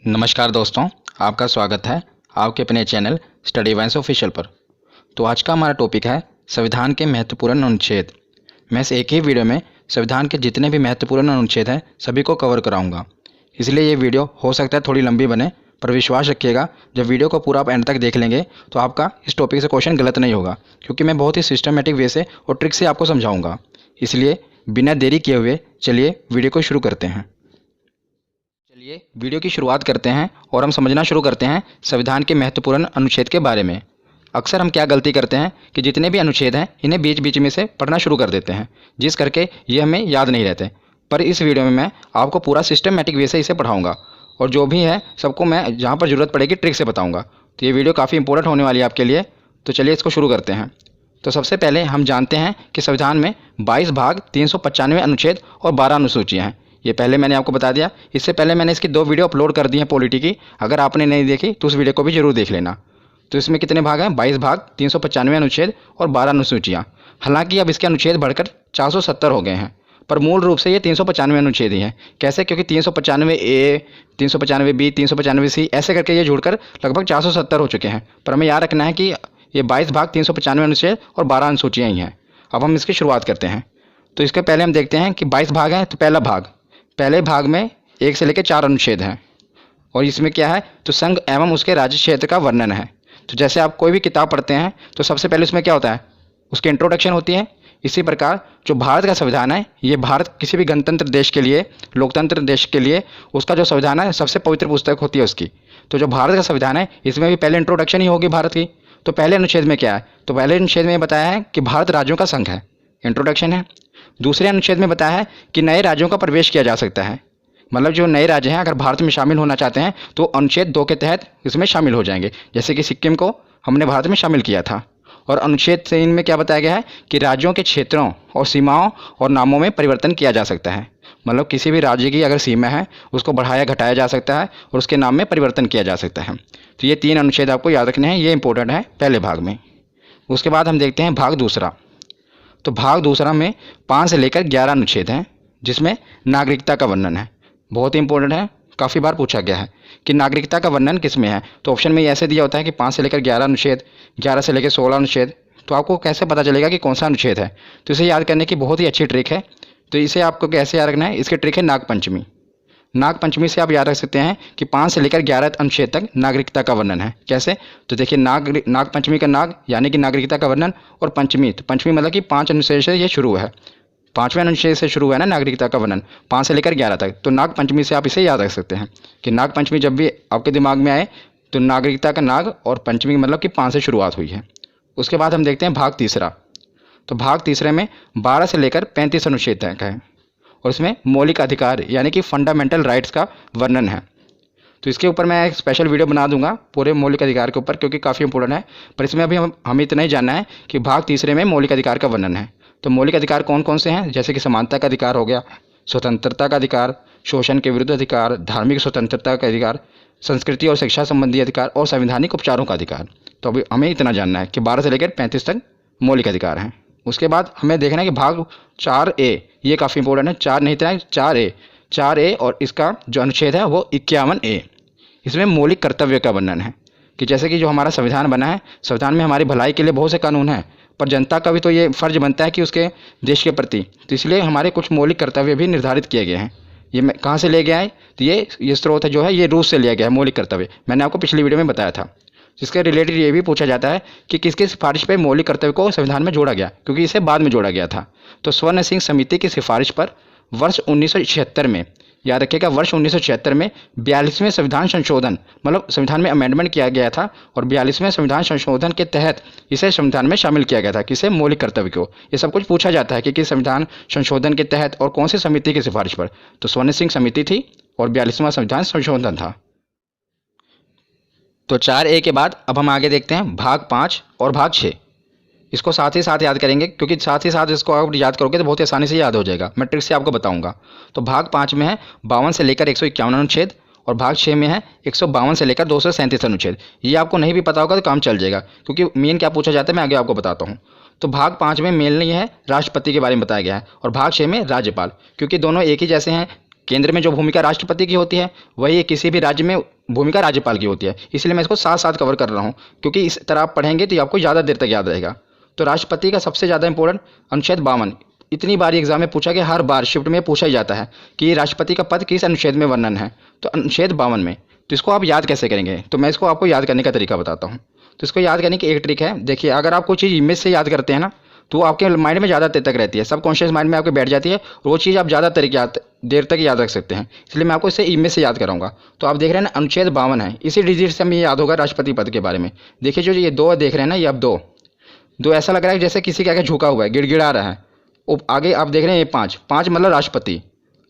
नमस्कार दोस्तों, आपका स्वागत है आपके अपने चैनल स्टडी वाइन्स ऑफिशियल पर। तो आज का हमारा टॉपिक है संविधान के महत्वपूर्ण अनुच्छेद। मैं इस एक ही वीडियो में संविधान के जितने भी महत्वपूर्ण अनुच्छेद हैं सभी को कवर कराऊंगा। इसलिए ये वीडियो हो सकता है थोड़ी लंबी बने, पर विश्वास रखिएगा जब वीडियो को पूरा आप एंड तक देख लेंगे तो आपका इस टॉपिक से क्वेश्चन गलत नहीं होगा, क्योंकि मैं बहुत ही सिस्टमेटिक वे से और ट्रिक से आपको समझाऊँगा। इसलिए बिना देरी किए हुए चलिए वीडियो को शुरू करते हैं। चलिए वीडियो की शुरुआत करते हैं और हम समझना शुरू करते हैं संविधान के महत्वपूर्ण अनुच्छेद के बारे में। अक्सर हम क्या गलती करते हैं कि जितने भी अनुच्छेद हैं इन्हें बीच बीच में से पढ़ना शुरू कर देते हैं, जिस करके ये हमें याद नहीं रहते। पर इस वीडियो में मैं आपको पूरा सिस्टमेटिक वे से इसे पढ़ाऊँगा और जो भी है सबको मैं जहाँ पर ज़रूरत पड़ेगी ट्रिक से बताऊँगा। तो ये वीडियो काफ़ी इंपॉर्टेंट होने वाली है आपके लिए। तो चलिए इसको शुरू करते हैं। तो सबसे पहले हम जानते हैं कि संविधान में 22 भाग 395 अनुच्छेद और 12 अनुसूचियाँ हैं। ये पहले मैंने आपको बता दिया। इससे पहले मैंने इसकी 2 वीडियो अपलोड कर दी हैं पॉलिटी की। अगर आपने नहीं देखी तो उस वीडियो को भी जरूर देख लेना। तो इसमें कितने भाग हैं? 22 भाग 395 अनुच्छेद और 12 अनुसूचियाँ। हालांकि अब इसके अनुच्छेद बढ़कर 470 हो गए हैं, पर मूल रूप से ये 395 अनुच्छेद ही हैं। कैसे? क्योंकि 395A, 395B, 395C ऐसे करके ये जुड़कर लगभग 470 हो चुके हैं। पर हमें याद रखना है कि ये 22 भाग 395 अनुच्छेद और 12 अनुसूचियाँ ही हैं। अब हम इसकी शुरुआत करते हैं। तो इसके पहले हम देखते हैं कि 22 भाग हैं। तो पहले भाग में 1 से लेकर 4 अनुच्छेद हैं और इसमें क्या है? तो संघ एवं उसके राज्य क्षेत्र का वर्णन है। तो जैसे आप कोई भी किताब पढ़ते हैं तो सबसे पहले उसमें क्या होता है? उसकी इंट्रोडक्शन होती है। इसी प्रकार जो भारत का संविधान है, ये भारत किसी भी गणतंत्र देश के लिए, लोकतंत्र देश के लिए उसका जो संविधान है सबसे पवित्र पुस्तक होती है उसकी। तो जो भारत का संविधान है इसमें भी पहले इंट्रोडक्शन ही होगी भारत की। तो पहले अनुच्छेद में क्या है? तो पहले अनुच्छेद में बताया है कि भारत राज्यों का संघ है, इंट्रोडक्शन है। दूसरे अनुच्छेद में बताया है कि नए राज्यों का प्रवेश किया जा सकता है। मतलब जो नए राज्य हैं अगर भारत में शामिल होना चाहते हैं तो अनुच्छेद 2 के तहत इसमें शामिल हो जाएंगे। जैसे कि सिक्किम को हमने भारत में शामिल किया था। और अनुच्छेद 3 में क्या बताया गया है कि राज्यों के क्षेत्रों और सीमाओं और नामों में परिवर्तन किया जा सकता है। मतलब किसी भी राज्य की अगर सीमा है उसको बढ़ाया घटाया जा सकता है और उसके नाम में परिवर्तन किया जा सकता है। तो ये 3 अनुच्छेद आपको याद रखने हैं, ये इंपॉर्टेंट है पहले भाग में। उसके बाद हम देखते हैं भाग दूसरा। तो भाग दूसरा में 5 से लेकर 11 अनुच्छेद हैं, जिसमें नागरिकता का वर्णन है। बहुत ही इंपॉर्टेंट है, काफ़ी बार पूछा गया है कि नागरिकता का वर्णन किस में है। तो ऑप्शन में ऐसे दिया होता है कि 5 से लेकर 11 अनुच्छेद, 11 से लेकर 16 अनुच्छेद। तो आपको कैसे पता चलेगा कि कौन सा अनुच्छेद है? तो इसे याद करने की बहुत ही अच्छी ट्रिक है। तो इसे आपको कैसे याद रखना है? इसकी ट्रिक है नागपंचमी। नागपंचमी से आप याद रख सकते हैं कि 5 से लेकर 11 अनुच्छेद तक नागरिकता का वर्णन है। कैसे? तो देखिए, नागपंचमी का नाग यानी कि नागरिकता का वर्णन, और पंचमी, तो पंचमी मतलब कि 5 अनुच्छेद से ये शुरू है। 5वें अनुच्छेद से शुरू है ना नागरिकता का वर्णन, 5 से लेकर 11 तक। तो नागपंचमी से आप इसे याद रख सकते हैं कि नागपंचमी जब भी आपके दिमाग में आए तो नागरिकता का नाग और पंचमी मतलब कि 5 से शुरुआत हुई है। उसके बाद हम देखते हैं भाग तीसरा। तो भाग तीसरे में 12 से लेकर 35 अनुच्छेद तक है और इसमें मौलिक अधिकार यानी कि फंडामेंटल राइट्स का वर्णन है। तो इसके ऊपर मैं एक स्पेशल वीडियो बना दूंगा पूरे मौलिक अधिकार के ऊपर, क्योंकि काफ़ी इंपॉर्टेंट है। पर इसमें अभी हमें इतना ही जानना है कि भाग तीसरे में मौलिक अधिकार का वर्णन है। तो मौलिक अधिकार कौन कौन से हैं? जैसे कि समानता का अधिकार हो गया, स्वतंत्रता का अधिकार, शोषण के विरुद्ध अधिकार, धार्मिक स्वतंत्रता का अधिकार, संस्कृति और शिक्षा संबंधी अधिकार और संवैधानिक उपचारों का अधिकार। तो अभी हमें इतना जानना है कि 12 से लेकर 35 तक मौलिक अधिकार हैं। उसके बाद हमें देखना है कि भाग 4A, ये काफ़ी इंपॉर्टेंट है। 4 नहीं था, 4A और इसका जो अनुच्छेद है वो 51A। इसमें मौलिक कर्तव्य का वर्णन है कि जैसे कि जो हमारा संविधान बना है, संविधान में हमारी भलाई के लिए बहुत से कानून हैं, पर जनता का भी तो ये फर्ज बनता है कि उसके देश के प्रति, तो इसलिए हमारे कुछ मौलिक कर्तव्य भी निर्धारित किए गए हैं। ये मैं कहाँ से ले गया है? तो ये स्रोत है जो है ये रूस से लिया गया है मौलिक कर्तव्य। मैंने आपको पिछली वीडियो में बताया था। जिसके रिलेटेड ये भी पूछा जाता है कि किसकी सिफारिश पर मौलिक कर्तव्य को संविधान में जोड़ा गया, क्योंकि इसे बाद में जोड़ा गया था। तो स्वर्ण सिंह समिति की सिफारिश पर वर्ष 1976 में, याद रखिएगा, वर्ष 1976 में 42वें संविधान संशोधन, मतलब संविधान में अमेंडमेंट किया गया था और 42वें संविधान संशोधन के तहत इसे संविधान में शामिल किया गया था। किसे? मौलिक कर्तव्य को। ये सब कुछ पूछा जाता है कि किस संविधान संशोधन के तहत और कौन सी समिति की सिफारिश पर। तो स्वर्ण सिंह समिति थी और 42वां संविधान संशोधन था। तो 4A के बाद अब हम आगे देखते हैं भाग 5 और भाग 6। इसको साथ ही साथ याद करेंगे, क्योंकि साथ ही साथ इसको आप याद करोगे तो बहुत ही आसानी से याद हो जाएगा। मैं ट्रिक से आपको बताऊंगा। तो भाग 5 में है 52 से लेकर 151 अनुच्छेद और भाग 6 में है 152 से लेकर 237 अनुच्छेद। ये आपको नहीं भी पता होगा तो काम चल जाएगा, क्योंकि मेन क्या पूछा जाता है मैं आगे आपको बताता हूँ। तो भाग 5 में मेनली है राष्ट्रपति के बारे में बताया गया है और भाग 6 में राज्यपाल, क्योंकि दोनों एक ही जैसे हैं केंद्र में जो भूमिका राष्ट्रपति की होती है वही किसी भी राज्य में भूमिका राज्यपाल की होती है। इसलिए मैं इसको साथ साथ कवर कर रहा हूँ, क्योंकि इस तरह आप पढ़ेंगे तो आपको ज़्यादा देर तक याद रहेगा। तो राष्ट्रपति का सबसे ज़्यादा इंपॉर्टेंट अनुच्छेद 52, इतनी बार एग्जाम में पूछा गया, हर बार शिफ्ट में पूछा ही जाता है कि राष्ट्रपति का पद किस अनुच्छेद में वर्णन है, तो अनुच्छेद 52 में। तो इसको आप याद कैसे करेंगे, तो मैं इसको आपको याद करने का तरीका बताता हूँ। तो इसको याद करने की एक ट्रिक है। देखिए, अगर आप कोई चीज़ इमेज से याद करते हैं ना, तो वो आपके माइंड में ज़्यादा देर तक रहती है, सब कॉन्शियस माइंड में आपके बैठ जाती है, और वो चीज़ आप ज़्यादा देर तक याद रख सकते हैं। इसलिए मैं आपको इसे इमेज से याद कराऊंगा। तो आप देख रहे हैं ना, अनुच्छेद 52 है, इसी डिजिट से हमें याद होगा राष्ट्रपति पद के बारे में। देखिए, जो ये दो देख रहे हैं ना, ये अब दो ऐसा लग रहा है जैसे किसी के आगे झुका हुआ है, गिड़गिड़ा रहा है। आगे आप देख रहे हैं ये 5 मतलब राष्ट्रपति।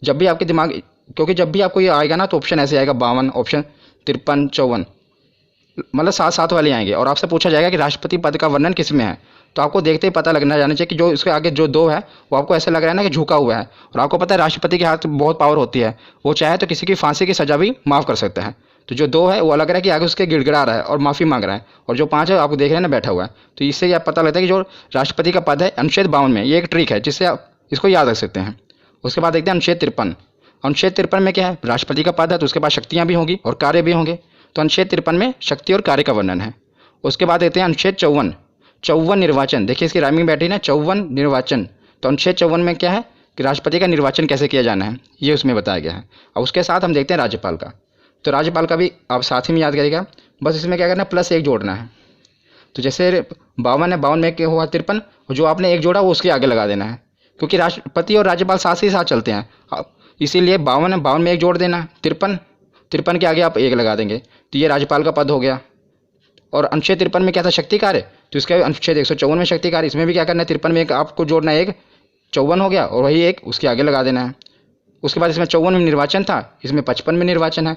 जब भी आपके दिमाग, क्योंकि जब भी आपको ये आएगा ना, तो ऑप्शन ऐसे आएगा 52, ऑप्शन 53, 54, मतलब 7 वाले आएंगे, और आपसे पूछा जाएगा कि राष्ट्रपति पद का वर्णन किस में है। तो आपको देखते ही पता लगना जाना चाहिए कि जो इसके आगे जो 2 है वो आपको ऐसा लग रहा है ना कि झुका हुआ है। और आपको पता है राष्ट्रपति के हाथ में बहुत पावर होती है, वो चाहे तो किसी की फांसी की सजा भी माफ़ कर सकता है। तो जो 2 है वो लग रहा है कि आगे उसके गिड़गिड़ा रहा है और माफ़ी मांग रहा है, और जो 5 है आपको देख रहे हैं ना बैठा हुआ है। तो इससे आप पता लगता है कि जो राष्ट्रपति का पद है अनुच्छेद 52 में, ये एक ट्रिक है जिससे आप इसको याद रख सकते हैं। उसके बाद देखते हैं अनुच्छेद 53। अनुच्छेद 53 में क्या है, राष्ट्रपति का पद है तो उसके पास शक्तियाँ भी होंगी और कार्य भी होंगे। तो अनुच्छेद 53 में शक्ति और कार्य का वर्णन है। उसके बाद देखते हैं अनुच्छेद 54 निर्वाचन। देखिए, इसकी राइमिंग बैठी ना, 54 निर्वाचन। तो अनुच्छेद 54 में क्या है कि राष्ट्रपति का निर्वाचन कैसे किया जाना है, ये उसमें बताया गया है। और उसके साथ हम देखते हैं राज्यपाल का। तो राज्यपाल का भी आप साथ ही में याद करिएगा, बस इसमें क्या करना है, +1 जोड़ना है। तो जैसे 52 है, 52 में क्या हुआ 53, जो आपने 1 जोड़ा वो उसके आगे लगा देना है, क्योंकि राष्ट्रपति और राज्यपाल साथ ही साथ चलते हैं। इसीलिए 52 है, 52 में 1 जोड़ देना। 53 के आगे आप 1 लगा देंगे, तो ये राज्यपाल का पद हो गया। और अनुच्छेद 53 में क्या था, शक्ति कार्य, तो इसका अनुच्छेद 154 में शक्ति कार्य। इसमें भी क्या करना है, 53 में 1 आपको जोड़ना है, 1 54 हो गया, और वही 1 उसके आगे लगा देना है। उसके बाद इसमें 54 में निर्वाचन था, इसमें 55 में निर्वाचन है।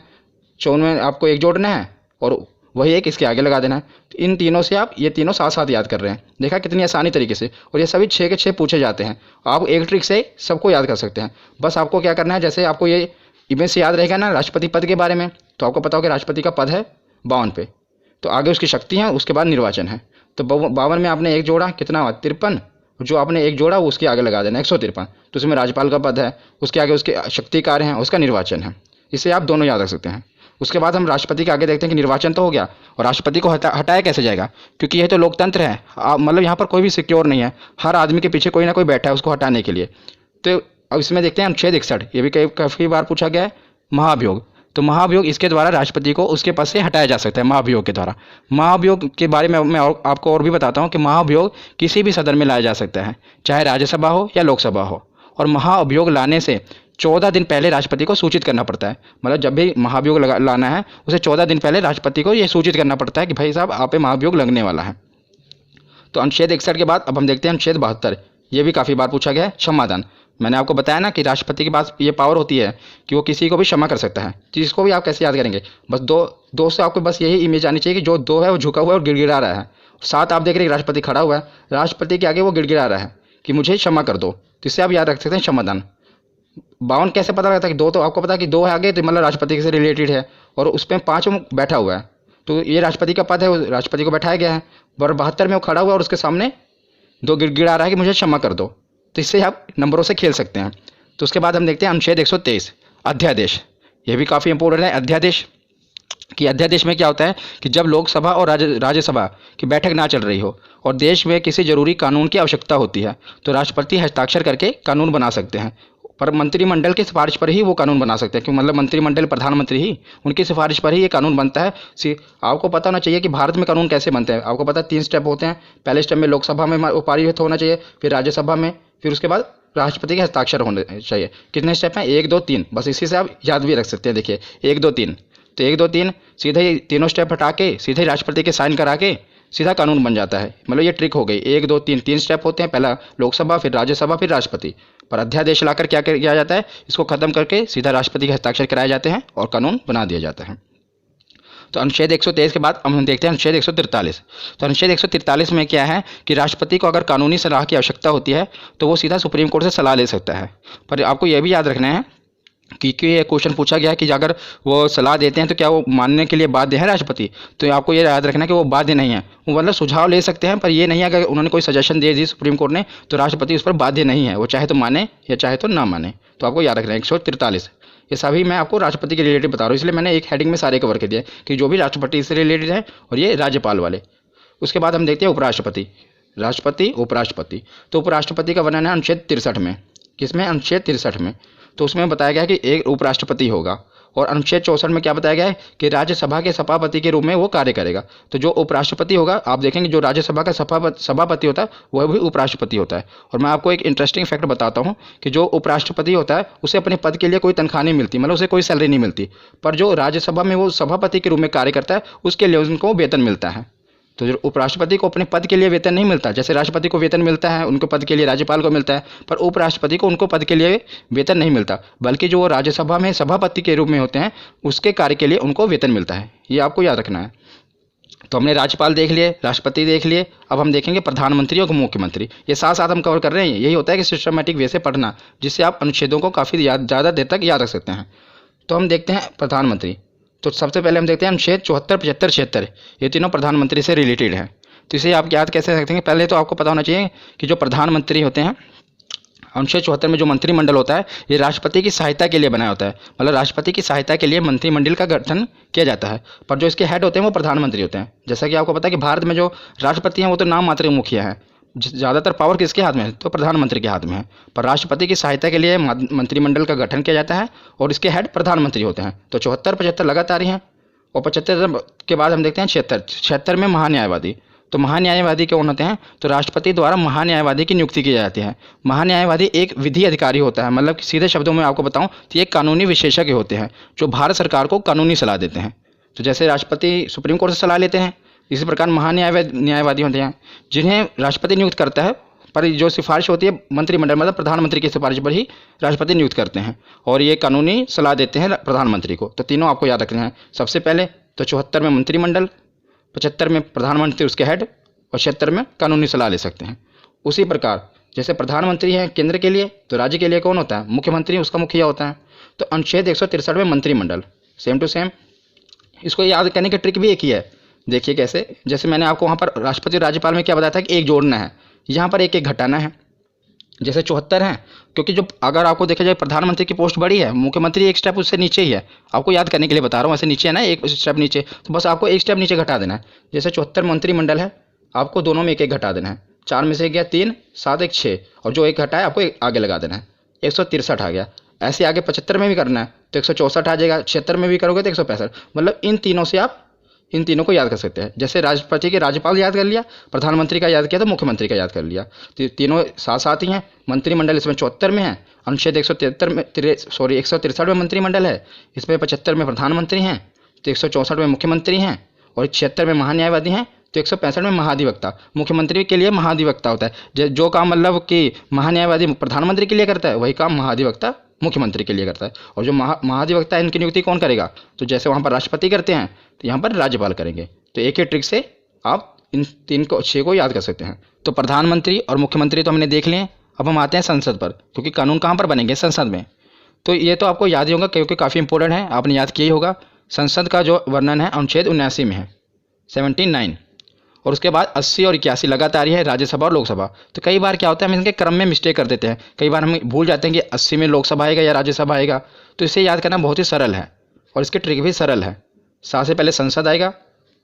54 में आपको 1 जोड़ना है और वही 1 इसके आगे लगा देना है। तो इन तीनों से आप ये तीनों साथ साथ याद कर रहे हैं, देखा कितनी आसानी तरीके से। और ये सभी 6 के 6 पूछे जाते हैं। आप एक ट्रिक से सबको याद कर सकते हैं। बस आपको क्या करना है, जैसे आपको ये इमेज से याद रहेगा ना राष्ट्रपति पद के बारे में, तो आपको पता हो कि राष्ट्रपति का पद है 52 पे, तो आगे उसकी शक्ति है, उसके बाद निर्वाचन है। तो 52 में आपने 1 जोड़ा, कितना हुआ 53, जो आपने 1 जोड़ा वो उसके आगे लगा देना 153। तो उसमें राज्यपाल का पद है, उसके आगे उसके शक्ति कार्य हैं, उसका निर्वाचन है। इसे आप दोनों याद रख सकते हैं। उसके बाद हम राष्ट्रपति के आगे देखते हैं कि निर्वाचन तो हो गया, और राष्ट्रपति को हटाया कैसे जाएगा, क्योंकि यह तो लोकतंत्र है, मतलब यहाँ पर कोई भी सिक्योर नहीं है, हर आदमी के पीछे कोई ना कोई बैठा है उसको हटाने के लिए। तो अब इसमें देखते हैं अनुच्छेद 61, ये भी काफ़ी बार पूछा गया है, महाभियोग। तो महाभियोग, इसके द्वारा राष्ट्रपति को उसके पद से हटाया जा सकता है, महाभियोग के द्वारा। महाभियोग के बारे में मैं आपको और भी बताता हूँ कि महाभियोग किसी भी सदन में लाया जा सकता है, चाहे राज्यसभा हो या लोकसभा हो। और महाभियोग लाने से 14 दिन पहले राष्ट्रपति को सूचित करना पड़ता है। मतलब जब भी महाभियोग लाना है, उसे 14 दिन पहले राष्ट्रपति को यह सूचित करना पड़ता है कि भाई साहब आप पे महाभियोग लगने वाला है। तो अनुच्छेद 61 के बाद अब हम देखते हैं अनुच्छेद 72। ये भी काफ़ी बार पूछा गया है, क्षमादान। मैंने आपको बताया ना कि राष्ट्रपति के पास ये पावर होती है कि वो किसी को भी क्षमा कर सकता है। तो इसको भी आप कैसे याद करेंगे, बस दो से आपको बस यही इमेज आनी चाहिए कि जो 2 है वो झुका हुआ है और गिड़गिड़ा रहा है। 7 आप देख रहे हैं राष्ट्रपति खड़ा हुआ है, राष्ट्रपति के आगे वो गिड़गिड़ा रहा है कि मुझे क्षमा कर दो। तो इससे आप याद रख सकते हैं क्षमादान। 52 कैसे पता लगता है कि 2, तो आपको पता है कि 2 है आगे, तो मतलब राष्ट्रपति से रिलेटेड है, और उस पर 5 बैठा हुआ है, तो ये राष्ट्रपति का पद है, वो राष्ट्रपति को बैठाया गया है। और 72 में वो खड़ा हुआ है और उसके सामने 2 गिड़गिड़ा रहा है कि मुझे क्षमा कर दो। तो इससे आप नंबरों से खेल सकते हैं। तो उसके बाद हम देखते हैं अनुच्छेद 123 अध्यादेश। ये भी काफ़ी इंपॉर्टेंट है अध्यादेश। कि अध्यादेश में क्या होता है कि जब लोकसभा और राज्यसभा की बैठक ना चल रही हो और देश में किसी जरूरी कानून की आवश्यकता होती है, तो राष्ट्रपति हस्ताक्षर करके कानून बना सकते हैं। पर मंत्रिमंडल की सिफारिश पर ही वो कानून बना सकते हैं, क्योंकि मतलब मंत्रिमंडल प्रधानमंत्री ही, उनकी सिफारिश पर ही ये कानून बनता है। आपको पता होना चाहिए कि भारत में कानून कैसे बनते हैं। आपको पता है 3 स्टेप होते हैं। पहले स्टेप में लोकसभा में वो पारित होना चाहिए, फिर राज्यसभा में, फिर उसके बाद राष्ट्रपति के हस्ताक्षर होने चाहिए। कितने स्टेप हैं, 1 2 3, बस इसी से आप याद भी रख सकते हैं। देखिए 1 2 3, तो 1 2 3 सीधे ही तीनों स्टेप हटा के सीधे राष्ट्रपति के साइन करा के सीधा कानून बन जाता है। मतलब ये ट्रिक हो गई। 1 2 3 3 स्टेप होते हैं, पहला लोकसभा, फिर राज्यसभा, फिर राष्ट्रपति। पर अध्यादेश लाकर क्या किया जाता है, इसको खत्म करके सीधा राष्ट्रपति के हस्ताक्षर कराए जाते हैं और कानून बना दिया जाता है। तो अनुच्छेद 123 के बाद हम देखते हैं अनुच्छेद 143। तो अनुच्छेद 143 में क्या है कि राष्ट्रपति को अगर कानूनी सलाह की आवश्यकता होती है तो वो सीधा सुप्रीम कोर्ट से सलाह ले सकता है। पर आपको यह भी याद रखना है कि ये क्वेश्चन पूछा गया है कि अगर वो सलाह देते हैं तो क्या वो मानने के लिए बाध्य है राष्ट्रपति, तो आपको ये याद रखना है कि वो बाध्य नहीं है। वो मतलब सुझाव ले सकते हैं, पर ये नहीं है अगर उन्होंने कोई सजेशन दे दी सुप्रीम कोर्ट ने तो राष्ट्रपति उस पर बाध्य नहीं है, वो चाहे तो माने या चाहे तो ना माने। तो आपको याद रखना है 143। ये सभी मैं आपको राष्ट्रपति के रिलेटेड बता रहा हूँ, इसलिए मैंने एक हेडिंग में सारे कवर कर दिए कि जो भी राष्ट्रपति से रिलेटेड है और ये राज्यपाल वाले। उसके बाद हम देखते हैं उपराष्ट्रपति, राष्ट्रपति, उपराष्ट्रपति। तो उपराष्ट्रपति का वर्णन है अनुच्छेद 63 में। किसमें? अनुच्छेद 63 में। तो उसमें बताया गया है कि एक उपराष्ट्रपति होगा, और अनुच्छेद 64 में क्या बताया गया है कि राज्यसभा के सभापति के रूप में वो कार्य करेगा। तो जो उपराष्ट्रपति होगा, आप देखेंगे जो राज्यसभा का सभापति होता है वह भी उपराष्ट्रपति होता है। और मैं आपको एक इंटरेस्टिंग फैक्ट बताता हूँ कि जो उपराष्ट्रपति होता है उसे अपने पद के लिए कोई तनख्वाह नहीं मिलती, मतलब उसे कोई सैलरी नहीं मिलती, पर जो राज्यसभा में वो सभापति के रूप में कार्य करता है उसके लिए उनको वेतन मिलता है। तो जो उपराष्ट्रपति को अपने पद के लिए वेतन नहीं मिलता, जैसे राष्ट्रपति को वेतन मिलता है उनके पद के लिए, राज्यपाल को मिलता है, पर उपराष्ट्रपति को उनको पद के लिए वेतन नहीं मिलता, बल्कि जो वो राज्यसभा में सभापति के रूप में होते हैं उसके कार्य के लिए उनको वेतन मिलता है। ये आपको याद रखना है। तो हमने राज्यपाल देख लिए, राष्ट्रपति देख लिए, अब हम देखेंगे प्रधानमंत्री और मुख्यमंत्री। ये साथ साथ हम कवर कर रहे हैं। यही होता है कि सिस्टमेटिक वे से पढ़ना, जिससे आप अनुच्छेदों को काफ़ी ज़्यादा देर तक याद रख सकते हैं। तो हम देखते हैं प्रधानमंत्री। तो सबसे पहले हम देखते हैं अनुच्छेद 74, 75, 76, ये तीनों प्रधानमंत्री से रिलेटेड हैं। तो इसे आप याद कैसे रखेंगे? पहले तो आपको पता होना चाहिए कि जो प्रधानमंत्री होते हैं, अनुच्छेद 74 में जो मंत्रिमंडल होता है ये राष्ट्रपति की सहायता के लिए बनाया होता है, मतलब राष्ट्रपति की सहायता के लिए मंत्रिमंडल का गठन किया जाता है, पर जो इसके हेड होते हैं वो प्रधानमंत्री होते हैं। जैसा कि आपको पता है कि भारत में जो राष्ट्रपति हैं वो तो नाम मात्र मुखिया हैं, ज़्यादातर पावर किसके हाथ में है? तो प्रधानमंत्री के हाथ में है, पर राष्ट्रपति की सहायता के लिए मंत्रिमंडल का गठन किया जाता है और इसके हेड प्रधानमंत्री होते हैं। तो 74, 75 लगातार ही हैं। और 75 के बाद हम देखते हैं 76। 76 में महान्यायवादी। तो महान्यायवादी कौन होते हैं? तो राष्ट्रपति द्वारा महान्यायवादी की नियुक्ति की जाती है। महान्यायवादी एक विधि अधिकारी होता है, मतलब सीधे शब्दों में आपको बताऊं तो ये कानूनी विशेषज्ञ होते हैं जो भारत सरकार को कानूनी सलाह देते हैं। तो जैसे राष्ट्रपति सुप्रीम कोर्ट से सलाह लेते हैं, इसी प्रकार महान्यायवादी होते हैं जिन्हें राष्ट्रपति नियुक्त करता है, पर जो सिफारिश होती है मंत्रिमंडल, मतलब प्रधानमंत्री की सिफारिश पर ही राष्ट्रपति नियुक्त करते हैं और ये कानूनी सलाह देते हैं प्रधानमंत्री को। तो तीनों आपको याद रखने हैं। सबसे पहले तो 74 में मंत्रिमंडल, 75 में प्रधानमंत्री उसके हेड, और 76 में कानूनी सलाह ले सकते हैं। उसी प्रकार जैसे प्रधानमंत्री है केंद्र के लिए, तो राज्य के लिए कौन होता है? मुख्यमंत्री, उसका मुखिया होता है। तो अनुच्छेद 163 में मंत्रिमंडल, सेम टू सेम। इसको याद करने की ट्रिक भी एक ही है। देखिए कैसे, जैसे मैंने आपको वहाँ पर राष्ट्रपति और राज्यपाल में क्या बताया था कि एक जोड़ना है, यहाँ पर एक एक घटाना है। जैसे 74 है, क्योंकि जो अगर आपको देखा जाए प्रधानमंत्री की पोस्ट बड़ी है, मुख्यमंत्री एक स्टेप उससे नीचे ही है। आपको याद करने के लिए बता रहा हूँ, ऐसे नीचे है ना, एक स्टेप नीचे, तो बस आपको एक स्टेप नीचे घटा देना है। जैसे 74 मंत्रिमंडल है, आपको दोनों में एक एक घटा देना है। 4 में से गया 3, 7, 1, 6, और जो एक घटा है आपको एक आगे लगा देना है, 163 आ गया। ऐसे आगे 75 में भी करना है तो 164 आ जाएगा, 76 में भी करोगे तो 165। मतलब इन तीनों से आप इन तीनों को याद कर सकते हैं। जैसे राष्ट्रपति के राज्यपाल याद कर लिया, प्रधानमंत्री का याद किया तो मुख्यमंत्री का याद कर लिया। तो तीनों साथ साथ ही हैं। मंत्रिमंडल इसमें 74 में है, अनुच्छेद 163 में मंत्रिमंडल है, इसमें 75 में प्रधानमंत्री हैं, तो 164 में मुख्यमंत्री हैं, और 76 में महान्यायवादी हैं, तो 165 में महाधिवक्ता। मुख्यमंत्री के लिए महाधिवक्ता होता है, जो काम मतलब कि महान्यायवादी प्रधानमंत्री के लिए करता है वही काम महाधिवक्ता मुख्यमंत्री के लिए करता है। और जो महाधिवक्ता है इनकी नियुक्ति कौन करेगा? तो जैसे वहाँ पर राष्ट्रपति करते हैं तो यहाँ पर राज्यपाल करेंगे। तो एक ही ट्रिक से आप इन 6 को याद कर सकते हैं। तो प्रधानमंत्री और मुख्यमंत्री तो हमने देख लिए। अब हम आते हैं संसद पर, क्योंकि कानून कहाँ पर बनेंगे? संसद में। तो ये तो आपको याद ही होगा क्योंकि काफ़ी इंपॉर्टेंट है, आपने याद किया ही होगा। संसद का जो वर्णन है अनुच्छेद 79 में है, 79, और उसके बाद 80 और 81 लगातार ही है, राज्यसभा और लोकसभा। तो कई बार क्या होता है हम इनके क्रम में मिस्टेक कर देते हैं, कई बार हम भूल जाते हैं कि 80 में लोकसभा आएगा या राज्यसभा आएगा। तो इसे याद करना बहुत ही सरल है और इसकी ट्रिक भी सरल है। सा से पहले संसद आएगा,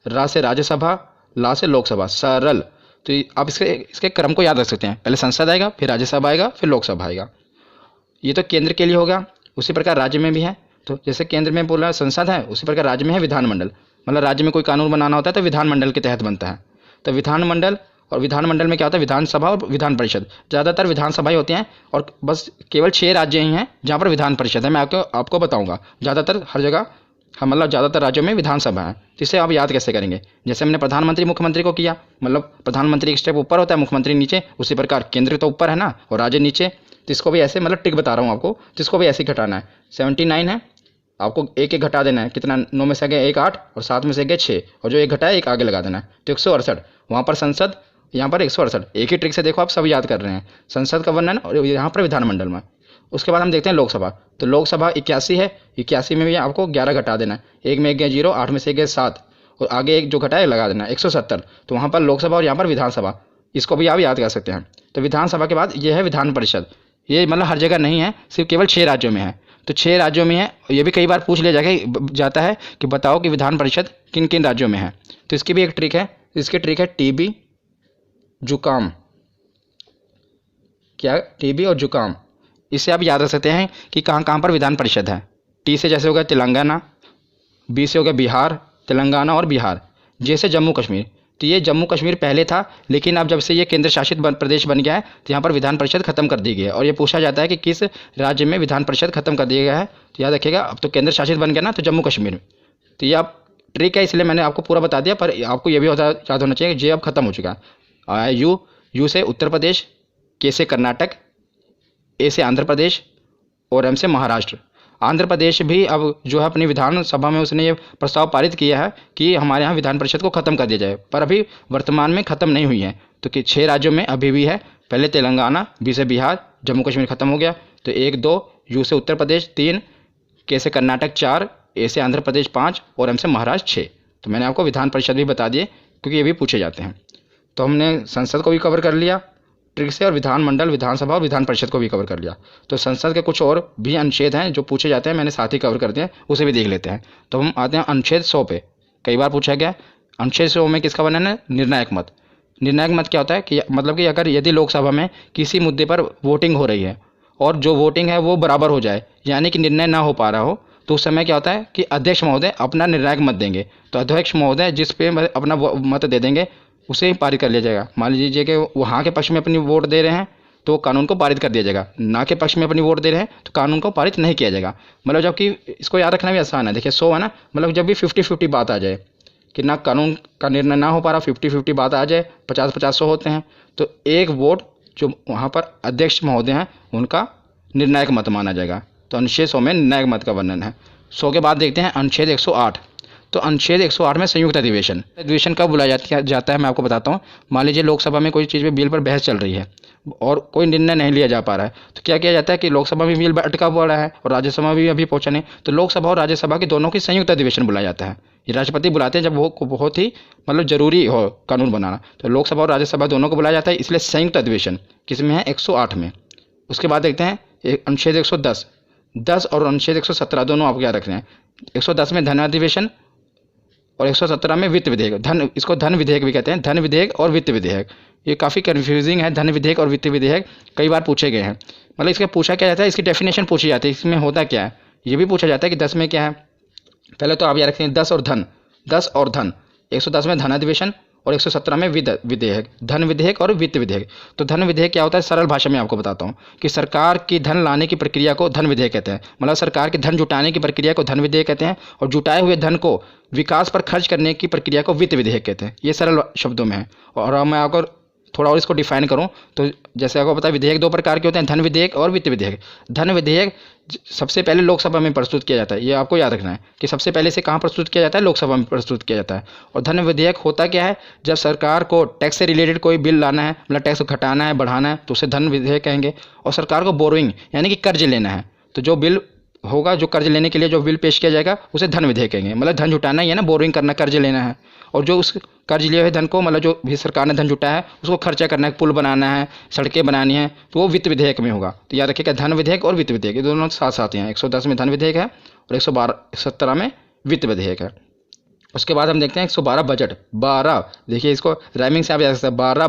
रा से राज्यसभा, ला से लोकसभा, सरल। तो आप इसके क्रम को याद रख सकते हैं, पहले संसद आएगा, फिर राज्यसभा आएगा, फिर लोकसभा आएगा। ये तो केंद्र के लिए होगा। उसी प्रकार राज्य में भी है। तो जैसे केंद्र में बोला संसद है, उसी प्रकार राज्य में है विधानमंडल। मतलब राज्य में कोई कानून बनाना होता है तो विधानमंडल के तहत बनता है। तो विधानमंडल, और विधानमंडल में क्या होता है? विधानसभा और विधान परिषद। ज़्यादातर विधानसभाएं होती हैं और बस केवल 6 राज्य ही हैं जहाँ पर विधान परिषद है। मैं आपको बताऊंगा, ज़्यादातर हर जगह मतलब ज़्यादातर राज्यों में विधानसभा है। तो इसे आप याद कैसे करेंगे? जैसे हमने प्रधानमंत्री मुख्यमंत्री को किया, मतलब प्रधानमंत्री एक स्टेप ऊपर होता है, मुख्यमंत्री नीचे। उसी प्रकार केंद्र तो ऊपर है ना और राज्य नीचे। तो इसको भी ऐसे, मतलब टिक बता रहा हूँ आपको, तो इसको भी ऐसे ही घटाना है। 79 है, आपको एक एक घटा देना है। कितना? 9 में से गए 1, 8, और 7 में से गए 6, और जो एक घटा है एक आगे लगा देना है। तो 168, वहाँ पर संसद, यहाँ पर 168। एक ही ट्रिक से देखो आप सब याद कर रहे हैं, संसद का वर्णन और यहाँ पर विधानमंडल में। उसके बाद हम देखते हैं लोकसभा। तो लोकसभा 81 है, 81 में भी आपको 11 घटा देना है। 1 में गए 0, 8 में से गए 7, और आगे एक जो घटा है लगा देना है 170। तो वहाँ पर लोकसभा और यहाँ पर विधानसभा, इसको भी आप याद कर सकते हैं। तो विधानसभा के बाद ये है विधान परिषद। ये मतलब हर जगह नहीं है, सिर्फ केवल 6 राज्यों में है। तो 6 राज्यों में है। ये भी कई बार पूछ लिया जाता है कि बताओ कि विधान परिषद किन किन राज्यों में है। तो इसकी भी एक ट्रिक है, इसकी ट्रिक है टीबी, जुकाम। क्या? टीबी और जुकाम। इससे आप याद रख सकते हैं कि कहाँ कहाँ पर विधान परिषद है। टी से जैसे हो गया तेलंगाना, बी से हो गया बिहार, तेलंगाना और बिहार। जैसे जम्मू कश्मीर, तो ये जम्मू कश्मीर पहले था, लेकिन अब जब से ये केंद्र शासित प्रदेश बन गया है तो यहाँ पर विधान परिषद खत्म कर दी गई है। और ये पूछा जाता है कि किस राज्य में विधान परिषद खत्म कर दिया गया है, तो याद रखिएगा अब तो केंद्र शासित बन गया ना, तो जम्मू कश्मीर में। तो ये आप ट्रिक है, इसलिए मैंने आपको पूरा बता दिया, पर आपको ये भी याद होना चाहिए कि जे अब खत्म हो चुका है। यू से उत्तर प्रदेश, के से कर्नाटक, ए से आंध्र प्रदेश और एम से महाराष्ट्र। आंध्र प्रदेश भी अब जो है अपनी विधानसभा में उसने ये प्रस्ताव पारित किया है कि हमारे यहाँ विधान परिषद को खत्म कर दिया जाए, पर अभी वर्तमान में खत्म नहीं हुई है। तो कि 6 राज्यों में अभी भी है, पहले तेलंगाना, बी से बिहार, जम्मू कश्मीर खत्म हो गया, तो 1 2, यू से उत्तर प्रदेश 3, के से कर्नाटक 4, ए से आंध्र प्रदेश 5 और एम से महाराष्ट्र 6। तो मैंने आपको विधान परिषद भी बता दिए क्योंकि ये भी पूछे जाते हैं। तो हमने संसद को भी कवर कर लिया ट्रिक से, और विधानमंडल, विधानसभा और विधान परिषद को भी कवर कर लिया। तो संसद के कुछ और भी अनुच्छेद हैं जो पूछे जाते हैं, मैंने साथ ही कवर कर दिए, उसे भी देख लेते हैं। तो हम आते हैं अनुच्छेद 100 पे। कई बार पूछा गया अनुच्छेद 100 में किसका वर्णन है? निर्णायक मत। निर्णायक मत क्या होता है कि मतलब कि अगर यदि लोकसभा में किसी मुद्दे पर वोटिंग हो रही है और जो वोटिंग है वो बराबर हो जाए, यानी कि निर्णय ना हो पा रहा हो, तो उस समय क्या होता है कि अध्यक्ष महोदय अपना निर्णायक मत देंगे। तो अध्यक्ष महोदय जिस पे अपना मत दे देंगे उसे ही पारित कर लिया जाएगा। मान लीजिए कि वो हाँ के पक्ष में अपनी वोट दे रहे हैं तो कानून को पारित कर दिया जाएगा, ना के पक्ष में अपनी वोट दे रहे हैं तो कानून को पारित नहीं किया जाएगा। मतलब जबकि इसको याद रखना भी आसान है। देखिए 100 है ना, मतलब जब भी 50-50 बात आ जाए कि ना कानून का निर्णय ना हो पा रहा, 50-50 बात आ जाए, 50-50 होते हैं, तो एक वोट जो वहाँ पर अध्यक्ष महोदय हैं उनका निर्णायक मत माना जाएगा। तो अनुच्छेद 100 में निर्णायक मत का वर्णन है। 100 के बाद देखते हैं अनुच्छेद 108। तो अनुच्छेद 108 में संयुक्त अधिवेशन कब बुलाया जाता है मैं आपको बताता हूँ। मान लीजिए लोकसभा में कोई चीज़ पे बिल पर बहस चल रही है और कोई निर्णय नहीं लिया जा पा रहा है, तो क्या किया जाता है कि लोकसभा में बिल अटका पड़ा है और राज्यसभा में भी अभी पहुंचा नहीं, तो लोकसभा और राज्यसभा के दोनों की संयुक्त अधिवेशन बुलाया जाता है। ये राष्ट्रपति बुलाते हैं जब वो बहुत ही मतलब जरूरी हो कानून बनाना, तो लोकसभा और राज्यसभा दोनों को बुलाया जाता है, इसलिए संयुक्त अधिवेशन किसमें है? 108 में। उसके बाद देखते हैं अनुच्छेद 110 और अनुच्छेद 117 दोनों आपको याद रखने हैं। 110 में धन अधिवेशन और 117 में वित्त विधेयक। इसको धन विधेयक भी कहते हैं, धन विधेयक और वित्त विधेयक। ये काफ़ी कन्फ्यूजिंग है, धन विधेयक और वित्त विधेयक कई बार पूछे गए हैं। मतलब इसका पूछा क्या जाता है, इसकी डेफिनेशन पूछी जाती है, इसमें होता क्या है ये भी पूछा जाता है कि 10 में क्या है। पहले तो आप याद रखें 10 और धन। 110 में धन अधिवेशन और 117 में विधेयक, धन विधेयक और वित्त विधेयक। तो धन विधेयक क्या होता है, सरल भाषा में आपको बताता हूँ कि सरकार की धन लाने की प्रक्रिया को धन विधेयक कहते हैं। मतलब सरकार की धन जुटाने की प्रक्रिया को धन विधेयक कहते हैं और जुटाए हुए धन को विकास पर खर्च करने की प्रक्रिया को वित्त विधेयक कहते हैं। ये सरल शब्दों में है। और अब मैं आपको थोड़ा और इसको डिफाइन करूं तो जैसे आपको पता है विधेयक 2 प्रकार के होते हैं, धन विधेयक और वित्त विधेयक। धन विधेयक सबसे पहले लोकसभा में प्रस्तुत किया जाता है, ये आपको याद रखना है कि सबसे पहले से कहाँ प्रस्तुत किया जाता है, लोकसभा में प्रस्तुत किया जाता है। और धन विधेयक होता क्या है, जब सरकार को टैक्स से रिलेटेड कोई बिल लाना है, मतलब टैक्स घटाना है बढ़ाना है, तो उसे धन विधेयक कहेंगे। और सरकार को बोरोइंग यानी कि कर्ज लेना है, तो जो बिल होगा, जो कर्ज लेने के लिए जो बिल पेश किया जाएगा उसे धन विधेयक कहेंगे। मतलब धन जुटाना ही है ना, बोरोइंग करना, कर्ज लेना है। और जो उस कर्ज लिए हुए धन को, मतलब जो भी सरकार ने धन जुटाया है उसको खर्चा करना है, पुल बनाना है, सड़कें बनानी है, तो वो वित्त विधेयक में होगा। तो याद रखिएगा धन विधेयक और वित्त विधेयक ये दोनों साथ साथ हैं। 110 में धन विधेयक है और 117 में वित्त विधेयक है। उसके बाद हम देखते हैं 112 बजट। 12 देखिए, इसको राइमिंग से आप याद सकते हैं, 12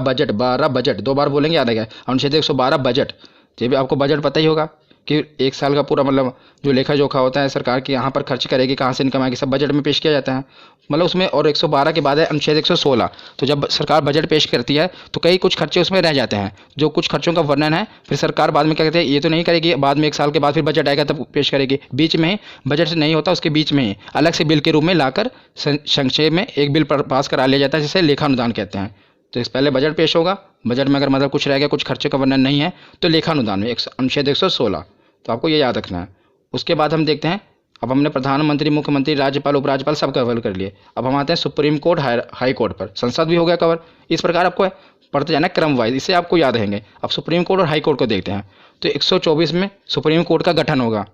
बजट 2 बार बोलेंगे, याद रखेगा। अनुच्छेद 112 बजट। ये भी आपको बजट पता ही होगा कि एक साल का पूरा मतलब जो लेखा जोखा होता है सरकार की, यहाँ पर खर्च करेगी, कहाँ से इनकम आएगी, सब बजट में पेश किया जाता है। मतलब उसमें और 112 के बाद है अनुच्छेद 116। तो जब सरकार बजट पेश करती है तो कई कुछ खर्चे उसमें रह जाते हैं, जो कुछ खर्चों का वर्णन है फिर सरकार बाद में क्या कहते हैं, ये तो नहीं करेगी, बाद में 1 साल के बाद फिर बजट आएगा तब पेश करेगी। बीच में ही बजट से नहीं होता, उसके बीच में ही अलग से बिल के रूप में लाकर संक्षेप में एक बिल पास करा लिया जाता है, जिसे लेखा अनुदान कहते हैं। तो इस पहले बजट पेश होगा, बजट में अगर मतलब कुछ रह गया, कुछ खर्चे का वर्णन नहीं है, तो लेखा अनुदान में अनुच्छेद 116। तो आपको ये याद रखना है। उसके बाद हम देखते हैं, अब हमने प्रधानमंत्री, मुख्यमंत्री, राज्यपाल, उपराज्यपाल सब कवर कर लिए। अब हम आते हैं सुप्रीम कोर्ट, हाई कोर्ट पर। संसद भी हो गया कवर। इस प्रकार आपको पढ़ते जाना क्रम वाइज, इससे आपको याद रहेंगे। अब सुप्रीम कोर्ट और हाई कोर्ट को देखते हैं। तो 124 में सुप्रीम कोर्ट का गठन होगा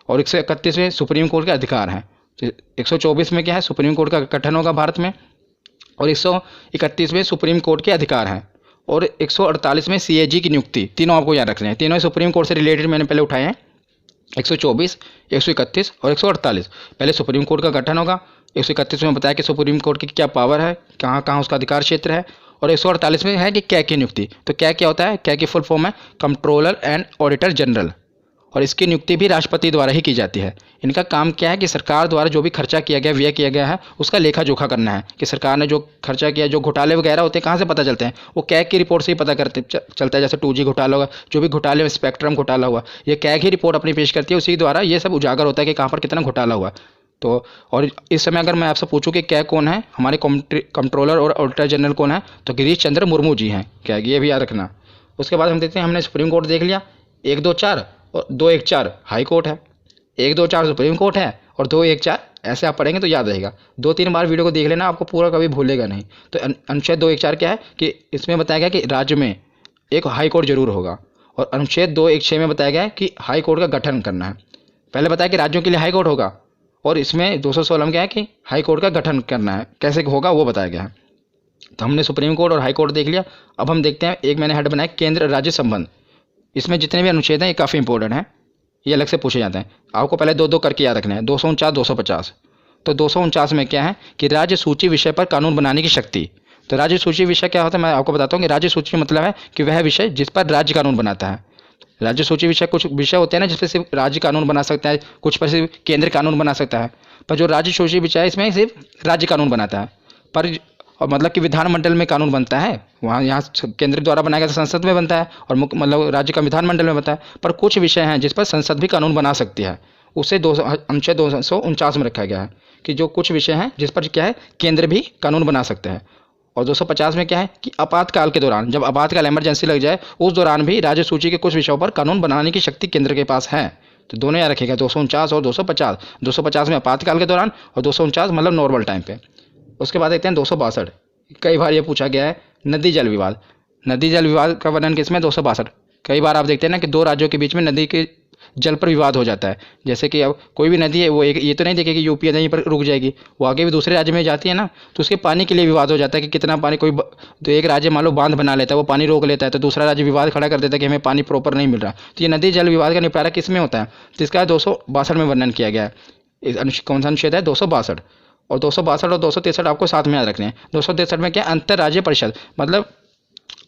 और 131 में सुप्रीम कोर्ट के अधिकार हैं। तो 124 में क्या है, सुप्रीम कोर्ट का गठन होगा भारत में, और 131 में सुप्रीम कोर्ट के अधिकार हैं, और 148 में CAG की नियुक्ति। तीनों आपको याद रखने हैं, तीनों सुप्रीम कोर्ट से रिलेटेड मैंने पहले उठाए हैं। 124, 131 और 148। पहले सुप्रीम कोर्ट का गठन होगा। 131 में बताया कि सुप्रीम कोर्ट की क्या पावर है, कहाँ कहाँ उसका अधिकार क्षेत्र है। और 148 में है कि क्या की नियुक्ति। तो क्या क्या होता है, क्या की फुल फॉर्म है कंट्रोलर एंड ऑडिटर जनरल, और इसकी नियुक्ति भी राष्ट्रपति द्वारा ही की जाती है। इनका काम क्या है कि सरकार द्वारा जो भी खर्चा किया गया, व्यय किया गया है, उसका लेखा जोखा करना है कि सरकार ने जो खर्चा किया, जो घोटाले वगैरह होते हैं कहाँ से पता चलते हैं, वो कैग की रिपोर्ट से ही पता चलता है। जैसे 2G घोटाला होगा, जो भी घोटाले में स्पेक्ट्रम घोटाला हुआ, ये कैग ही रिपोर्ट अपनी पेश करती है, उसी द्वारा ये सब उजागर होता है कि कहाँ पर कितना घोटाला हुआ। तो और इस समय अगर मैं आपसे पूछूं कि क्या कौन है, हमारे कंट्रोलर और ऑडिटर जनरल कौन है, तो गिरीश चंद्र मुर्मू जी हैं क्या, ये भी याद रखना। उसके बाद हम देखते हैं, हमने सुप्रीम कोर्ट देख लिया, 1, 2, 4 और 2, 1, 4 हाई कोर्ट है, 1, 2, 4 सुप्रीम कोर्ट है और 2, 1, 4 ऐसे आप पढ़ेंगे तो याद रहेगा। 2-3 बार वीडियो को देख लेना, आपको पूरा कभी भूलेगा नहीं। तो अनुच्छेद 2, 1, 4 क्या है कि इसमें बताया गया कि राज्य में एक हाई कोर्ट जरूर होगा। और अनुच्छेद 2, 1, 6 में बताया गया है कि हाई कोर्ट का गठन करना है। पहले बताया कि राज्यों के लिए हाई कोर्ट होगा, और इसमें 216 में क्या है कि हाई कोर्ट का गठन करना है, कैसे होगा वो बताया गया है। तो हमने सुप्रीम कोर्ट और हाई कोर्ट देख लिया। अब हम देखते हैं, एक मैंने हेड बनाया केंद्र राज्य संबंध। इसमें जितने भी अनुच्छेद हैं ये काफ़ी इंपॉर्टेंट हैं, ये अलग से पूछे जाते हैं। आपको पहले 2-2 करके याद रखना है, 249, 250। तो 249 में क्या है कि राज्य सूची विषय पर कानून बनाने की शक्ति। तो राज्य सूची विषय क्या होता है, मैं आपको बताता हूँ कि राज्य सूची मतलब है कि वह विषय जिस पर राज्य कानून बनाता है। राज्य सूची विषय, कुछ विषय होते हैं ना जिस पर सिर्फ राज्य कानून बना सकता है, कुछ पर सिर्फ केंद्र कानून बना सकता है। पर जो राज्य सूची विषय है इसमें सिर्फ राज्य कानून बनाता है, पर और मतलब कि विधानमंडल में कानून बनता है, वहाँ यहाँ केंद्र द्वारा बनाया गया संसद में बनता है, और मतलब राज्य का विधानमंडल में बनता है। पर कुछ विषय हैं जिस पर संसद भी कानून बना सकती है, उसे अनुच्छेद 249 में रखा गया है कि जो कुछ विषय हैं जिस पर क्या है केंद्र भी कानून बना सकते हैं। और 250 में क्या है कि आपातकाल के दौरान, जब आपातकाल इमरजेंसी लग जाए, उस दौरान भी राज्य सूची के कुछ विषयों पर कानून बनाने की शक्ति केंद्र के पास है। तो दोनों याद रखेगा, 249 और 250। 250 में आपातकाल के दौरान और 249 मतलब नॉर्मल टाइम पे। उसके बाद देखते हैं 262। कई बार ये पूछा गया है, नदी जल विवाद। नदी जल विवाद का वर्णन किसमें, 262। कई बार आप देखते हैं ना कि दो राज्यों के बीच में नदी के जल पर विवाद हो जाता है। जैसे कि अब कोई भी नदी है, वो एक ये तो नहीं देखेगी कि यूपी यहीं पर रुक जाएगी, वो आगे भी दूसरे राज्य में जाती है ना, तो उसके पानी के लिए विवाद हो जाता है कि कितना पानी। तो एक राज्य मान लो बांध बना लेता है, वो पानी रोक लेता है, तो दूसरा राज्य विवाद खड़ा कर देता है कि हमें पानी प्रॉपर नहीं मिल रहा। तो ये नदी जल विवाद का निपटारा किस में होता है, तो इसका 262 में वर्णन किया गया है। कौन सा अनुच्छेद है, 262। और 262 और 263 आपको साथ में याद रखने हैं। 263 में क्या, अंतर्राज्यीय परिषद, मतलब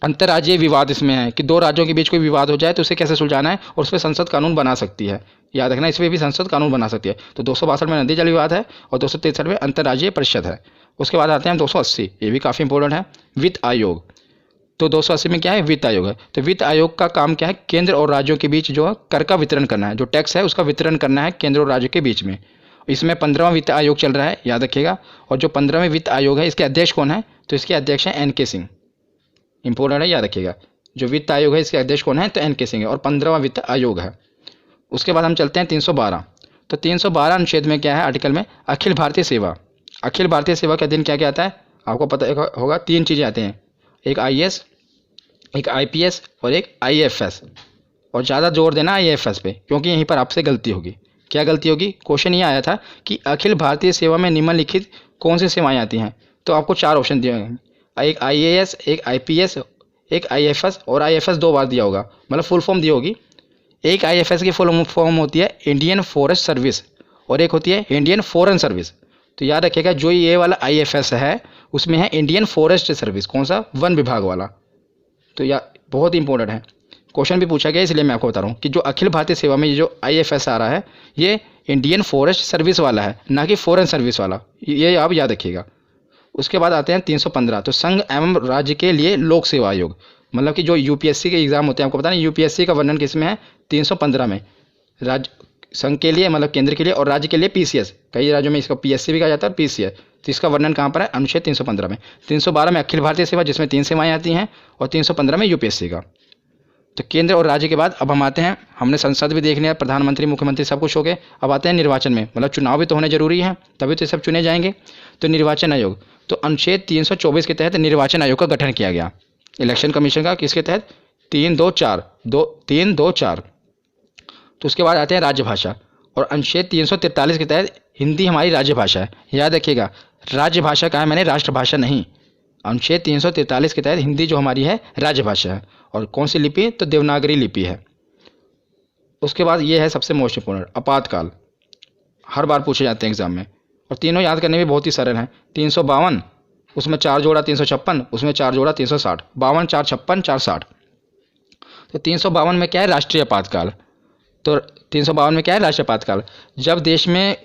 अंतर्राज्यीय विवाद इसमें है कि दो राज्यों के बीच कोई विवाद हो जाए तो उसे कैसे सुलझाना है, और उस पर संसद कानून बना सकती है। याद रखना, इसमें भी संसद कानून बना सकती है। तो 262 में नदी जल विवाद है और 263 में अंतर्राज्यीय परिषद है। उसके बाद आते हैं 280, ये भी काफ़ी इंपॉर्टेंट है, वित्त आयोग। तो 280 में क्या है, वित्त आयोग है। तो वित्त आयोग का काम क्या है, केंद्र और राज्यों के बीच जो कर का वितरण करना है, जो टैक्स है उसका वितरण करना है केंद्र और राज्य के बीच में। इसमें 15वां वित्त आयोग चल रहा है, याद रखिएगा। और जो 15वें वित्त आयोग है, इसके अध्यक्ष कौन है, तो इसके अध्यक्ष हैं NK सिंह। इंपॉर्टेंट है, याद रखिएगा। जो वित्त आयोग है इसके अध्यक्ष कौन है, तो NK सिंह है, और 15वां वित्त आयोग है। उसके बाद हम चलते हैं 312। तो 312 अनुच्छेद में क्या है, आर्टिकल में अखिल भारतीय सेवा। अखिल भारतीय सेवा का दिन क्या क्या आता है, आपको पता होगा, 3 चीज़ें आते हैं, एक IAS, एक IPS और एक IAFS। और ज़्यादा जोर देना IAFS पे, क्योंकि यहीं पर आपसे गलती होगी। क्या गलती होगी, क्वेश्चन ये आया था कि अखिल भारतीय सेवा में निम्नलिखित कौन सी सेवाएं आती हैं। तो आपको 4 ऑप्शन दिए होंगे, एक IAS, एक IPS, एक IAFS, और IAFS 2 बार दिया होगा, मतलब फुल फॉर्म दी होगी। एक IAFS की फुल फॉर्म होती है इंडियन फॉरेस्ट सर्विस, और एक होती है इंडियन फॉरेन सर्विस। तो याद रखिएगा, जो ये वाला IAFS है उसमें है इंडियन फॉरेस्ट सर्विस, कौन सा, वन विभाग वाला। तो यह बहुत इंपॉर्टेंट है, क्वेश्चन भी पूछा गया, इसलिए मैं आपको बता रहा हूँ कि जो अखिल भारतीय सेवा में ये जो IAFS आ रहा है, ये इंडियन फॉरेस्ट सर्विस वाला है, ना कि फॉरेन सर्विस वाला, ये आप याद रखिएगा। उसके बाद आते हैं 315। तो संघ एवं राज्य के लिए लोक सेवा आयोग, मतलब कि जो UPSC के एग्जाम होते हैं, आपको पता नहीं UPSC का वर्णन किस में है, 315 में। राज्य संघ के लिए मतलब केंद्र के लिए, और राज्य के लिए PCS, कई राज्यों में इसका PSC भी कहा जाता है और PCS। तो इसका वर्णन कहाँ पर है, अनुच्छेद 315 में। 312 में अखिल भारतीय सेवा, जिसमें 3 सेवाएं आती हैं, और 315 में UPSC का। तो केंद्र और राज्य के बाद अब हम आते हैं, हमने संसद भी देख लिया, प्रधानमंत्री, मुख्यमंत्री सब कुछ हो गए। अब आते हैं निर्वाचन में, मतलब चुनाव भी तो होने जरूरी है, तभी तो सब चुने जाएंगे। तो निर्वाचन आयोग, तो अनुच्छेद 324 के तहत निर्वाचन आयोग का गठन किया गया, इलेक्शन कमीशन का, किसके तहत, 324। तो उसके बाद आते हैं राजभाषा, और अनुच्छेद 343 के तहत हिंदी हमारी राज्य भाषा है। याद रखिएगा, राज्य भाषा कहा है मैंने, राष्ट्रभाषा नहीं। अनुच्छेद 343 के तहत हिंदी जो हमारी है राजभाषा है। और कौन सी लिपि, तो देवनागरी लिपि है। उसके बाद ये है सबसे मोस्ट इंपॉर्टेंट, आपातकाल। हर बार पूछे जाते हैं एग्जाम में, और तीनों याद करने भी बहुत ही सरल हैं। 352, उसमें 4 जोड़ा 356, उसमें 4 जोड़ा 360, 52 4 56 4 60। तो 352 में क्या है, राष्ट्रीय आपातकाल। तो 352 में क्या है, राष्ट्रीय आपातकाल। जब देश में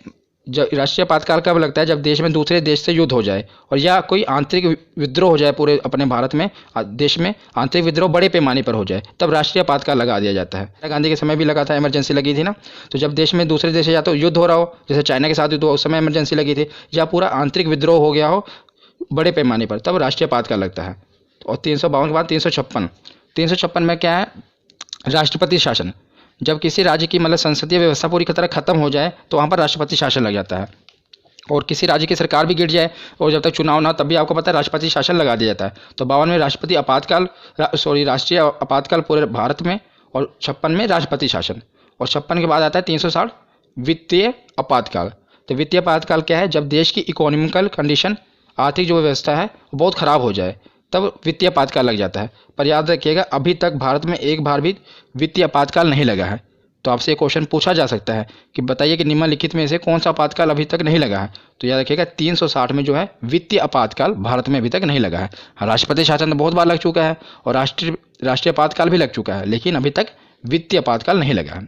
राष्ट्रीय आपातकाल कब लगता है, जब देश में दूसरे देश से युद्ध हो जाए और या कोई आंतरिक विद्रोह हो जाए, पूरे अपने भारत में देश में आंतरिक विद्रोह बड़े पैमाने पर हो जाए, तब राष्ट्रीय आपातकाल लगा दिया जाता है। इंदिरा गांधी के समय भी लगा था, इमरजेंसी लगी थी ना। तो जब देश में दूसरे देश से या तो युद्ध हो रहा हो, जैसे चाइना के साथ युद्ध हो, उस समय इमरजेंसी लगी थी, या पूरा आंतरिक विद्रोह हो गया हो बड़े पैमाने पर, तब राष्ट्रीय आपातकाल लगता है। और 352 के बाद 356 में क्या है, राष्ट्रपति शासन। जब किसी राज्य की मतलब संसदीय व्यवस्था पूरी तरह खत्म हो जाए तो वहाँ पर राष्ट्रपति शासन लग जाता है। और किसी राज्य की सरकार भी गिर जाए और जब तक चुनाव ना, तब भी आपको पता है राष्ट्रपति शासन लगा दिया जाता है। तो 52 में राष्ट्रीय आपातकाल पूरे भारत में, और 56 में राष्ट्रपति शासन। और 56 के बाद आता है 360, वित्तीय आपातकाल। तो वित्तीय आपातकाल क्या है, जब देश की इकोनॉमिकल कंडीशन, आर्थिक जो व्यवस्था है बहुत ख़राब हो जाए, तब वित्तीय आपातकाल लग जाता है। पर याद रखिएगा, अभी तक भारत में एक बार भी वित्तीय आपातकाल नहीं लगा है। तो आपसे एक क्वेश्चन पूछा जा सकता है कि बताइए कि निम्नलिखित में से कौन सा आपातकाल अभी तक नहीं लगा है। तो याद रखिएगा 360 में जो है वित्तीय आपातकाल भारत में अभी तक नहीं लगा है। राष्ट्रपति शासन तो बहुत बार लग चुका है और राष्ट्रीय आपातकाल भी लग चुका है, लेकिन अभी तक वित्तीय आपातकाल नहीं लगा है।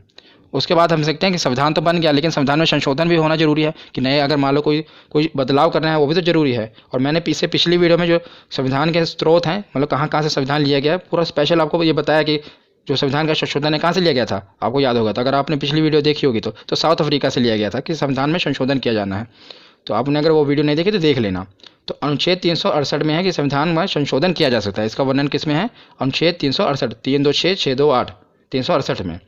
उसके बाद हम सकते हैं कि संविधान तो बन गया, लेकिन संविधान में संशोधन भी होना जरूरी है कि नए, अगर मान लो कोई बदलाव करना है, वो भी तो जरूरी है। और मैंने पिछली वीडियो में जो संविधान के स्रोत हैं, मतलब कहाँ कहाँ से संविधान लिया गया है, पूरा स्पेशल आपको ये बताया कि जो संविधान का संशोधन है कहाँ से लिया गया था, आपको याद होगा। तो अगर आपने पिछली वीडियो देखी होगी तो साउथ अफ्रीका से लिया गया था कि संविधान में संशोधन किया जाना है। तो आपने अगर वो वीडियो नहीं देखी तो देख लेना। तो अनुच्छेद 368 में है कि संविधान में संशोधन किया जा सकता है। इसका वर्णन किस में है, अनुच्छेद 368, 326 628 368 में।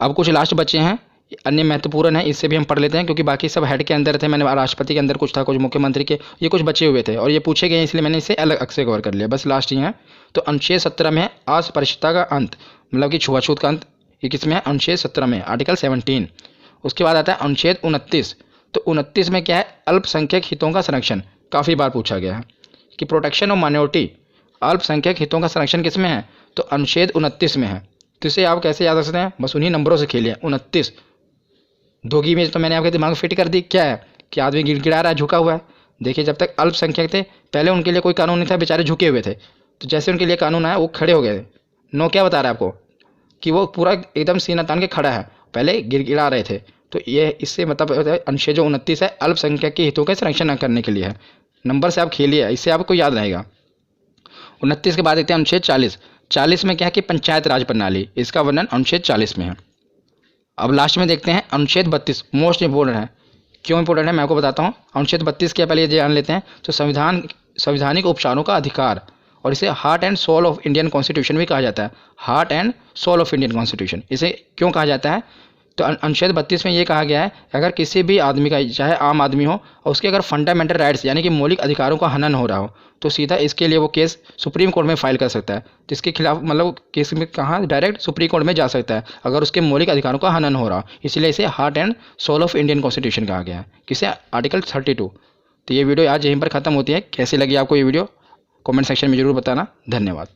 अब कुछ लास्ट बचे हैं, अन्य महत्वपूर्ण है, इससे भी हम पढ़ लेते हैं क्योंकि बाकी सब हेड के अंदर थे। मैंने राष्ट्रपति के अंदर कुछ था, कुछ मुख्यमंत्री के, ये कुछ बचे हुए थे और ये पूछे गए, इसलिए मैंने इसे अलग से कवर कर लिया। बस लास्ट ही है। तो अनुच्छेद 17 में है अस्पृश्यता का अंत, मतलब कि छुआछूत का अंत। ये किसमें है, अनुच्छेद 17 में, आर्टिकल 17। उसके बाद आता है अनुच्छेद 29। तो 29 में क्या है, अल्पसंख्यक हितों का संरक्षण। काफ़ी बार पूछा गया है कि प्रोटेक्शन ऑफ माइनॉरिटी, अल्पसंख्यक हितों का संरक्षण किसमें है, तो अनुच्छेद 29 में है। तो इसे आप कैसे याद रख सकते हैं, बस उन्हीं नंबरों से खेलिए। 29 धोगी में तो मैंने आपके दिमाग में फिट कर दी, क्या है कि आदमी गिड़गिड़ा रहा है, झुका हुआ है। देखिए, जब तक अल्पसंख्यक थे पहले उनके लिए कोई कानून नहीं था, बेचारे झुके हुए थे। तो जैसे उनके लिए कानून आया वो खड़े हो गए थे। नो क्या बता रहा है आपको कि वो पूरा एकदम सीना तान के खड़ा है, पहले गिड़गिड़ा रहे थे। तो ये इससे मतलब अनुच्छेद जो 29 है अल्पसंख्यक के हितों का संरक्षण करने के लिए है। नंबर से आप खेलिए, इससे आपको याद रहेगा। 29 के बाद देखते हैं अनुच्छेद 40। 40 में क्या है कि पंचायत राज प्रणाली, इसका वर्णन अनुच्छेद 40 में है। अब लास्ट में देखते हैं अनुच्छेद 32, मोस्ट इंपोर्टेंट है। क्यों इंपोर्टेंट है मैं आपको बताता हूँ। अनुच्छेद 32 के पहले ये जान लेते हैं। तो संवैधानिक उपचारों का अधिकार, और इसे heart and soul of Indian constitution भी कहा जाता है। Heart and soul of Indian constitution इसे क्यों कहा जाता है, तो अनुच्छेद 32 में ये कहा गया है, अगर किसी भी आदमी का, चाहे आम आदमी हो, और उसके अगर फंडामेंटल राइट्स यानी कि मौलिक अधिकारों का हनन हो रहा हो, तो सीधा इसके लिए वो केस सुप्रीम कोर्ट में फाइल कर सकता है। तो इसके खिलाफ मतलब केस में कहाँ, डायरेक्ट सुप्रीम कोर्ट में जा सकता है अगर उसके मौलिक अधिकारों का हनन हो रहा हो। इसलिए इसे heart and soul of Indian constitution कहा गया है। किसे, आर्टिकल 32। तो ये वीडियो आज यहीं पर ख़त्म होती है। कैसी लगी आपको ये वीडियो, कमेंट सेक्शन में जरूर बताना। धन्यवाद।